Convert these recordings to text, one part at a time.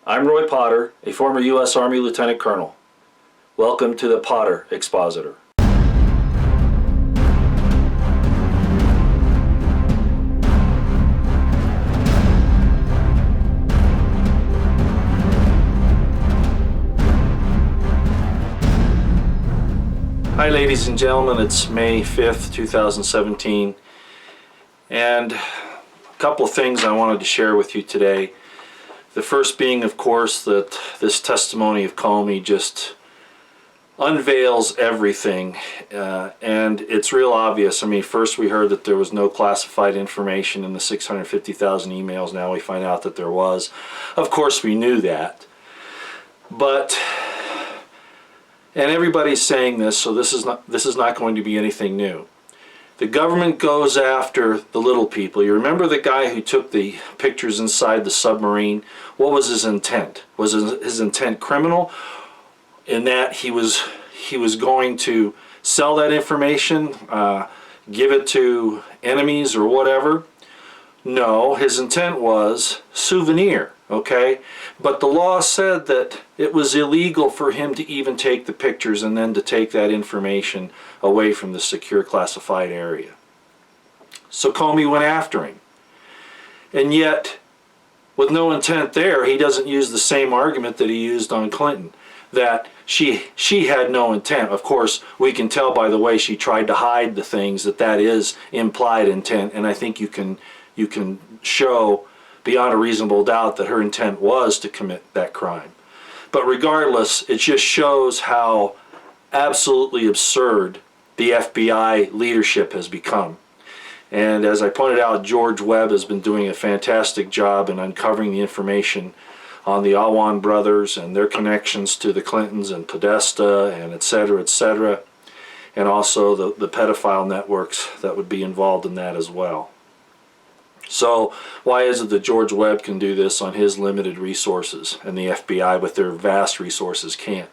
I'm Roy Potter, a former U.S. Army Lieutenant Colonel. Welcome to the Potter Expositor. Hi ladies and gentlemen, it's May 5th, 2017, and a couple of things I wanted to share with you today. The first being, of course, that this testimony of Comey just unveils everything, and it's real obvious. I mean, first we heard that there was no classified information in the 650,000 emails. Now we find out that there was. Of course we knew that, but and everybody's saying this, so this is not going to be anything new. The government goes after the little people. You remember the guy who took the pictures inside the submarine? What was his intent? Was his intent criminal in that he was going to sell that information, give it to enemies or whatever? No, his intent was souvenir, okay? But the law said that it was illegal for him to even take the pictures and then to take that information away from the secure classified area. So Comey went after him. And yet, with no intent there, he doesn't use the same argument that he used on Clinton, that she had no intent. Of course, we can tell by the way she tried to hide the things that is implied intent, and I think you can show beyond a reasonable doubt that her intent was to commit that crime. But regardless, it just shows how absolutely absurd the FBI leadership has become. And as I pointed out, George Webb has been doing a fantastic job in uncovering the information on the Awan brothers and their connections to the Clintons and Podesta and etc., and also the pedophile networks that would be involved in that as well. So why is it that George Webb can do this on his limited resources and the FBI with their vast resources can't?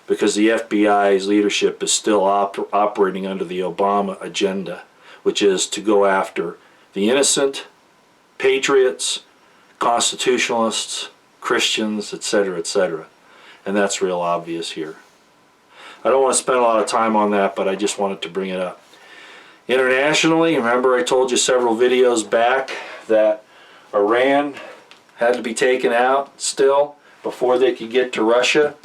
Because the FBI's leadership is still operating under the Obama agenda, which is to go after the innocent, patriots, constitutionalists, Christians, etc., and that's real obvious here. I don't want to spend a lot of time on that, but I just wanted to bring it up. Internationally, remember I told you several videos back that Iran had to be taken out still before they could get to Russia?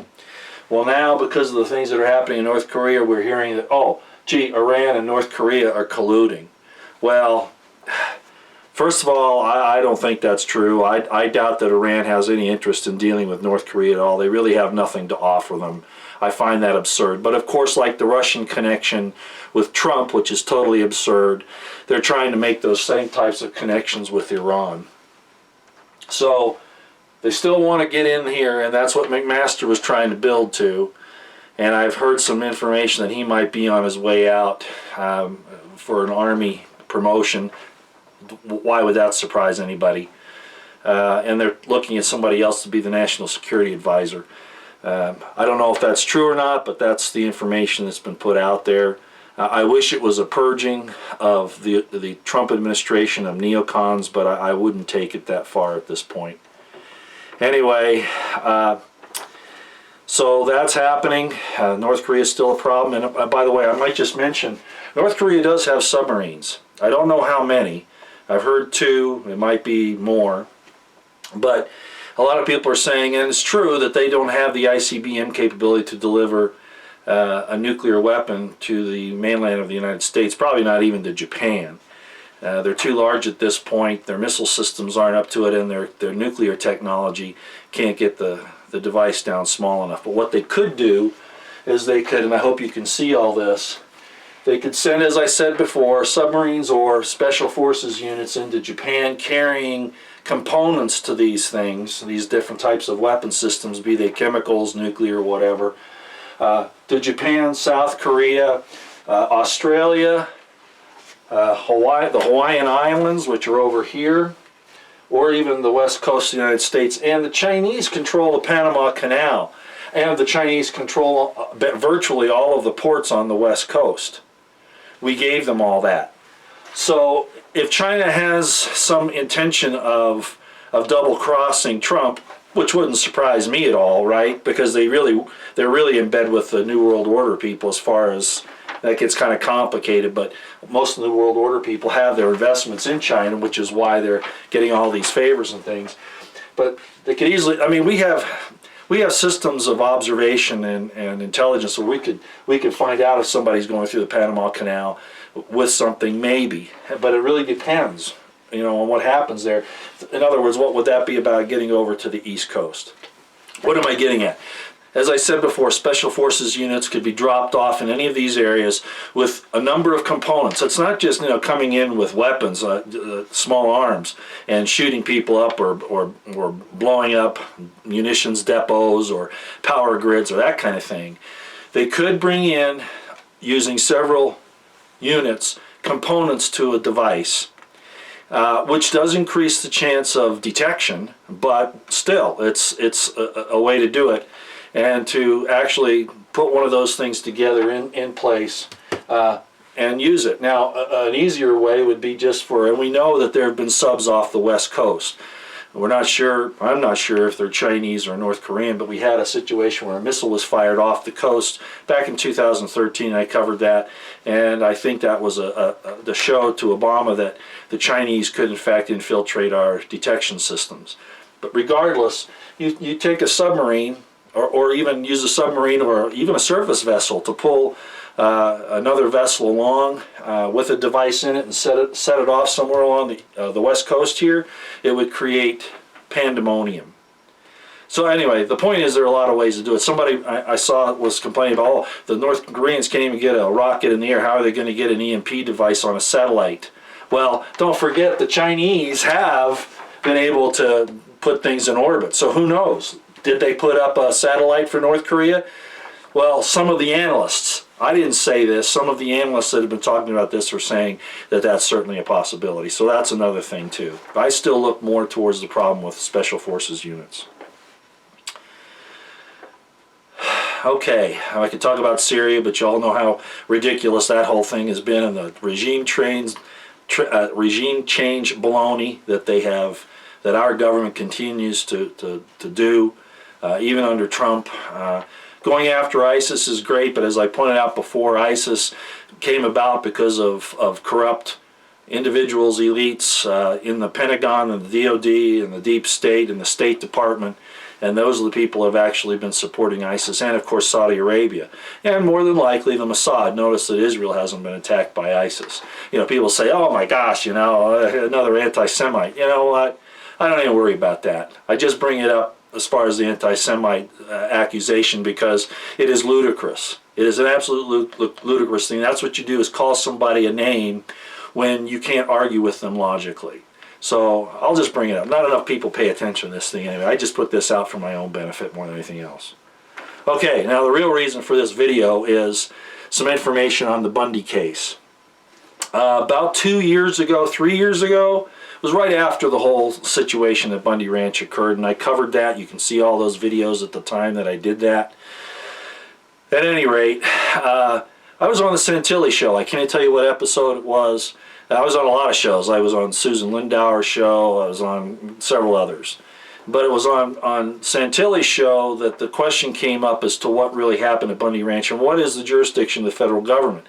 Well, now because of the things that are happening in North Korea, we're hearing that, oh, gee, Iran and North Korea are colluding. Well, first of all, I don't think that's true. I doubt that Iran has any interest in dealing with North Korea at all. They really have nothing to offer them. I find that absurd. But of course, like the Russian connection with Trump, which is totally absurd, they're trying to make those same types of connections with Iran. So they still want to get in here, and that's what McMaster was trying to build to. And I've heard some information that he might be on his way out for an Army promotion. Why would that surprise anybody? And they're looking at somebody else to be the National Security Advisor. I don't know if that's true or not, but that's the information that's been put out there. I wish it was a purging of the Trump administration of neocons, but I wouldn't take it that far at this point. Anyway, so that's happening. North Korea is still a problem. And by the way, I might just mention, North Korea does have submarines. I don't know how many. I've heard 2. It might be more. But a lot of people are saying, and it's true, that they don't have the ICBM capability to deliver a nuclear weapon to the mainland of the United States, probably not even to Japan. They're too large at this point. Their missile systems aren't up to it, and their nuclear technology can't get the device down small enough. But what they could do is they could, and I hope you can see all this, they could send, as I said before, submarines or special forces units into Japan carrying components to these things, these different types of weapon systems, be they chemicals, nuclear, whatever, to Japan, South Korea, Australia, Hawaii, the Hawaiian Islands, which are over here, or even the west coast of the United States. And the Chinese control the Panama Canal, and the Chinese control virtually all of the ports on the west coast. We gave them all that. So if China has some intention of double-crossing Trump, which wouldn't surprise me at all, right? Because they're really in bed with the New World Order people as far as that gets kind of complicated, but most of the New World Order people have their investments in China, which is why they're getting all these favors and things. But they could easily, I mean, we have systems of observation and intelligence where we could find out if somebody's going through the Panama Canal with something, maybe, but it really depends, on what happens there. In other words, what would that be about getting over to the East Coast? What am I getting at? As I said before, Special Forces units could be dropped off in any of these areas with a number of components. It's not just coming in with weapons, small arms, and shooting people up or blowing up munitions depots or power grids or that kind of thing. They could bring in, using several units, components to a device, which does increase the chance of detection, but still, it's a way to do it. And to actually put one of those things together in place and use it. Now, an easier way would be and we know that there have been subs off the West Coast. I'm not sure if they're Chinese or North Korean, but we had a situation where a missile was fired off the coast back in 2013. I covered that, and I think that was the show to Obama that the Chinese could in fact infiltrate our detection systems. But regardless, you take a submarine, or even use a submarine or even a surface vessel to pull another vessel along with a device in it and set it off somewhere along the West Coast here, it would create pandemonium. So anyway, the point is there are a lot of ways to do it. Somebody I saw was complaining about, the North Koreans can't even get a rocket in the air. How are they going to get an EMP device on a satellite? Well, don't forget the Chinese have been able to put things in orbit. So who knows? Did they put up a satellite for North Korea? Well, some of the analysts, I didn't say this, some of the analysts that have been talking about this are saying that that's certainly a possibility. So that's another thing too. I still look more towards the problem with Special Forces units. Okay, I could talk about Syria, but you all know how ridiculous that whole thing has been, and the regime change baloney that they have, that our government continues to do. Even under Trump. Going after ISIS is great, but as I pointed out before, ISIS came about because of corrupt individuals, elites in the Pentagon and the DOD and the Deep State and the State Department, and those are the people who have actually been supporting ISIS, and of course Saudi Arabia, and more than likely the Mossad. Notice that Israel hasn't been attacked by ISIS. People say, oh my gosh, another anti-Semite. You know what? I don't even worry about that. I just bring it up as far as the anti-Semite accusation because it is ludicrous. It is an absolute ludicrous thing. That's what you do, is call somebody a name when you can't argue with them logically. So I'll just bring it up. Not enough people pay attention to this thing anyway. I just put this out for my own benefit more than anything else. Okay, now the real reason for this video is some information on the Bundy case. About 3 years ago, it was right after the whole situation at Bundy Ranch occurred, and I covered that. You can see all those videos at the time that I did that. At any rate, I was on the Santilli show. I can't tell you what episode it was. I was on a lot of shows. I was on Susan Lindauer's show. I was on several others. But it was on Santilli's show that the question came up as to what really happened at Bundy Ranch and what is the jurisdiction of the federal government.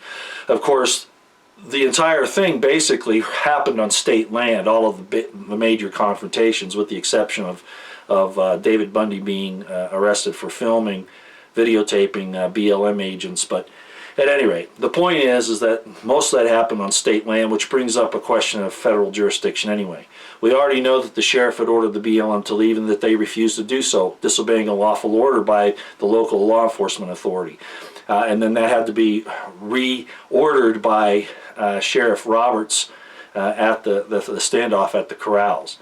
Of course, the entire thing basically happened on state land, all of the major confrontations, with the exception of David Bundy being arrested for filming, videotaping BLM agents. But at any rate, the point is that most of that happened on state land, which brings up a question of federal jurisdiction anyway. We already know that the sheriff had ordered the BLM to leave and that they refused to do so, disobeying a lawful order by the local law enforcement authority. And then that had to be reordered by Sheriff Roberts at the standoff at the corrals.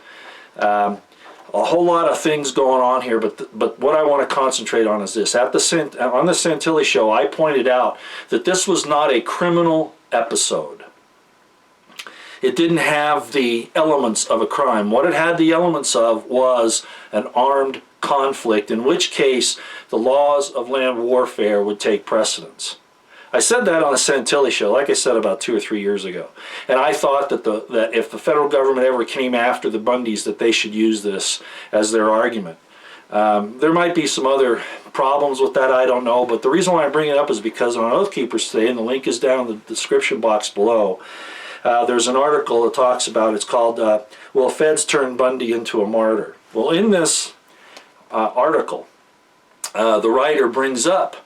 A whole lot of things going on here, but what I want to concentrate on is this. On the Santilli show, I pointed out that this was not a criminal episode. It didn't have the elements of a crime. What it had the elements of was an armed conflict, in which case the laws of land warfare would take precedence. I said that on the Santilli show, like I said, about 2 or 3 years ago. And I thought that if the federal government ever came after the Bundys, that they should use this as their argument. There might be some other problems with that, I don't know, but the reason why I bring it up is because on OathKeepers today, and the link is down in the description box below, there's an article that talks about, it's called, Will Feds Turn Bundy into a Martyr? Well, in this article, the writer brings up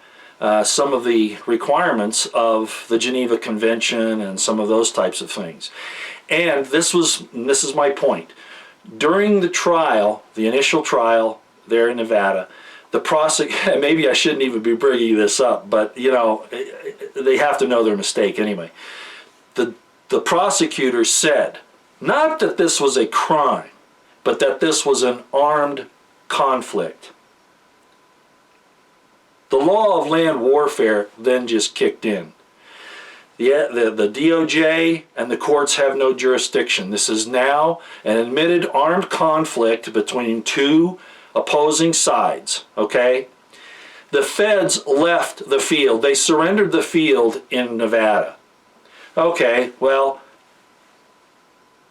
some of the requirements of the Geneva Convention and some of those types of things. And this is my point. During the trial, the initial trial there in Nevada, the maybe I shouldn't even be bringing this up, but you know, they have to know their mistake anyway. The prosecutor said, not that this was a crime, but that this was an armed conflict. The law of land warfare then just kicked in. The DOJ and the courts have no jurisdiction. This is now an admitted armed conflict between two opposing sides, okay? The feds left the field. They surrendered the field in Nevada. Okay, well,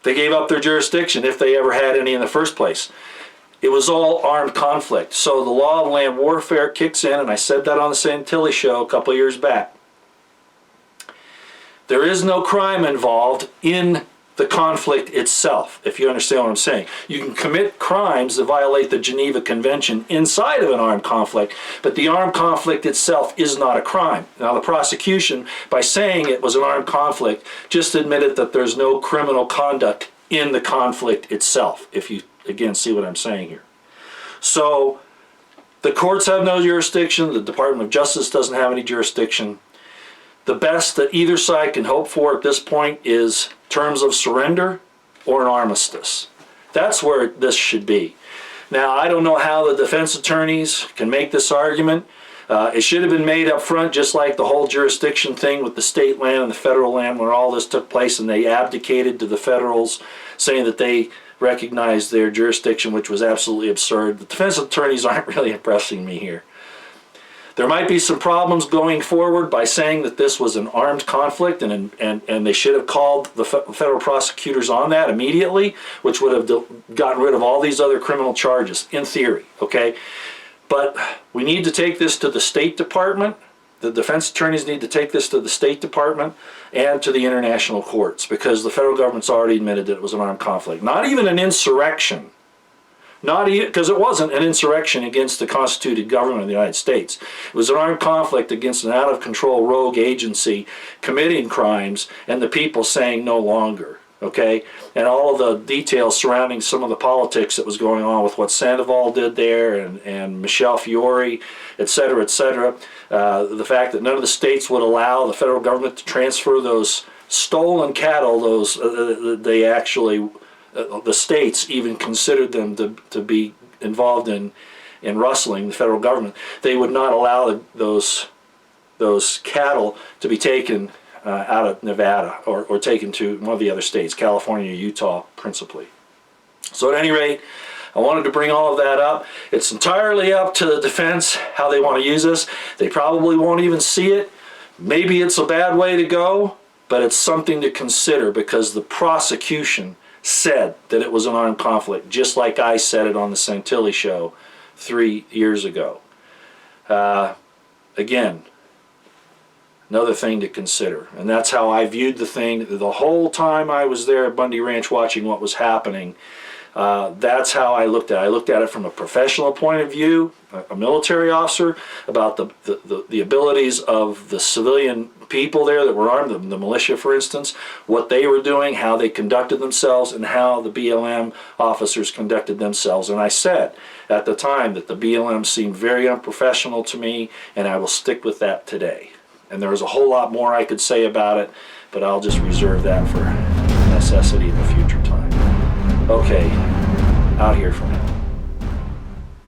they gave up their jurisdiction if they ever had any in the first place. It was all armed conflict. So the law of land warfare kicks in, and I said that on the Santilli show a couple years back. There is no crime involved in the conflict itself, if you understand what I'm saying. You can commit crimes that violate the Geneva Convention inside of an armed conflict, but the armed conflict itself is not a crime. Now, the prosecution, by saying it was an armed conflict, just admitted that there's no criminal conduct in the conflict itself, if you, again, see what I'm saying here. So, the courts have no jurisdiction, the Department of Justice doesn't have any jurisdiction. The best that either side can hope for at this point is terms of surrender or an armistice. That's where this should be. Now, I don't know how the defense attorneys can make this argument. It should have been made up front, just like the whole jurisdiction thing with the state land and the federal land, where all this took place, and they abdicated to the federals, saying that they recognized their jurisdiction, which was absolutely absurd. The defense attorneys aren't really impressing me here. There might be some problems going forward by saying that this was an armed conflict, and they should have called the federal prosecutors on that immediately, which would have gotten rid of all these other criminal charges, in theory, okay? But we need to take this to the State Department. The defense attorneys need to take this to the State Department and to the international courts, because the federal government's already admitted that it was an armed conflict. Not even an insurrection. Not even, because it wasn't an insurrection against the constituted government of the United States. It was an armed conflict against an out-of-control rogue agency committing crimes, and the people saying no longer, okay? And all of the details surrounding some of the politics that was going on with what Sandoval did there, and Michelle Fiore, et cetera, et cetera. The fact that none of the states would allow the federal government to transfer those stolen cattle, they actually... the states even considered them to be involved in rustling the federal government. They would not allow those cattle to be taken out of Nevada or taken to one of the other states, California, Utah, principally. So at any rate, I wanted to bring all of that up. It's entirely up to the defense how they want to use this. They probably won't even see it. Maybe it's a bad way to go, but it's something to consider, because the prosecution said that it was an armed conflict, just like I said it on the Santilli show 3 years ago. Again, another thing to consider. And that's how I viewed the thing the whole time I was there at Bundy Ranch watching what was happening. That's how I looked at it. I looked at it from a professional point of view, a military officer, about the abilities of the civilian people there that were armed, the militia, for instance, what they were doing, how they conducted themselves, and how the BLM officers conducted themselves. And I said at the time that the BLM seemed very unprofessional to me, and I will stick with that today. And there was a whole lot more I could say about it, but I'll just reserve that for necessity in a future time. Okay, out here for now.